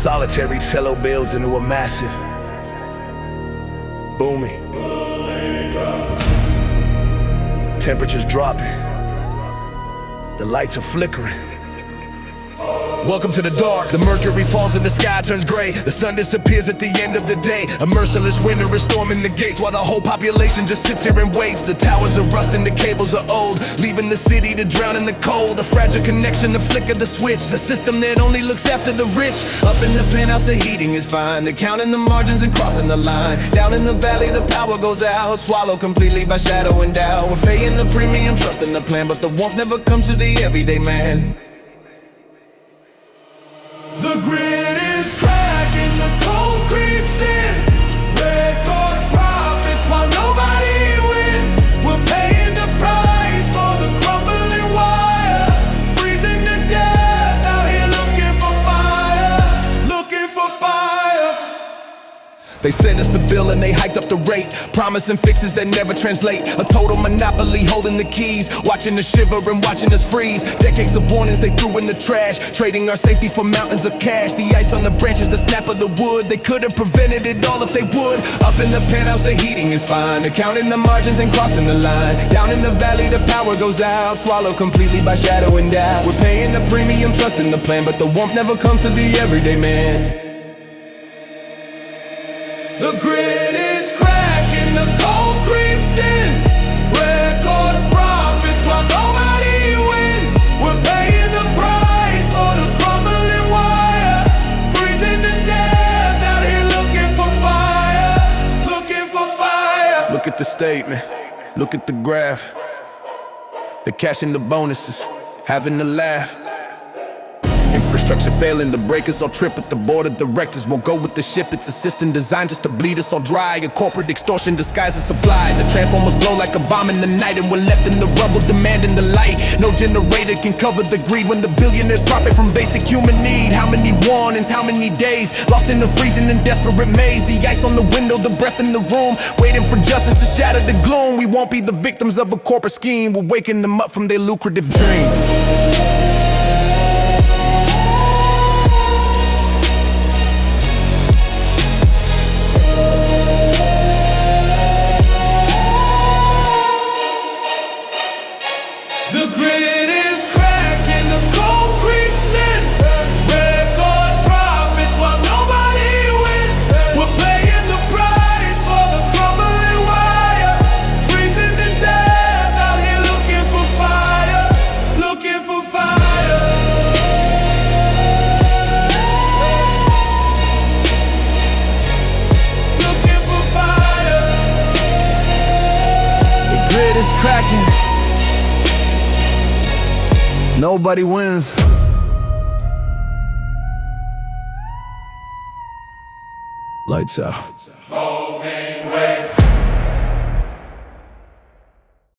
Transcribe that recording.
solitary cello builds into a massive, booming. Temperatures dropping. The lights are flickering. Welcome to the dark. The mercury falls and the sky turns gray. The sun disappears at the end of the day. A merciless winter is storming the gates, while the whole population just sits here and waits. The towers are rusting, the cables are old, leaving the city to drown in the cold. A fragile connection, the flick of the switch, a system that only looks after the rich. Up in the penthouse, the heating is fine. They're counting the margins and crossing the line. Down in the valley, the power goes out, swallowed completely by shadow and doubt. We're paying the premium, trusting the plan, but the warmth never comes to the everyday man. The grid is cracking, the cold creeps in. Record profits while nobody wins. We're paying the price for the crumbling wire. Freezing to death, out here looking for fire. Looking for fire. They sent us the bill and they hiked up the rate, promising fixes that never translate. A total monopoly holding the keys, watching us shiver and watching us freeze. Decades of warnings they threw in the trash, trading our safety for mountains of cash. The ice on the branches, the snap of the wood, they could have prevented it all if they would. Up in the penthouse, the heating is fine. They're counting the margins and crossing the line. Down in the valley, the power goes out, swallowed completely by shadow and doubt. We're paying the premium, trusting the plan, but the warmth never comes to the everyday man. The grid is cracking, the cold creeps in. Record profits while nobody wins. We're paying the price for the crumbling wire. Freezing to death, out here looking for fire. Looking for fire. Look at the statement, look at the graph. They're cashing the bonuses, having a laugh. Infrastructure failing, the breakers all trip at the board of directors. Won't go with the ship, it's a system designed just to bleed us all dry. A corporate extortion disguised as supply. The transformers blow like a bomb in the night, and we're left in the rubble demanding the light. No generator can cover the greed when the billionaires profit from basic human need. How many warnings, how many days, lost in the freezing and desperate maze. The ice on the window, the breath in the room, waiting for justice to shatter the gloom. We won't be the victims of a corporate scheme, we're waking them up from their lucrative dream. The grid is cracking, the cold creeps in. Record profits while nobody wins. We're paying the price for the crumbling wire. Freezing to death, out here looking for fire. Looking for fire. Looking for fire. The grid is cracking. Nobody wins. Lights out.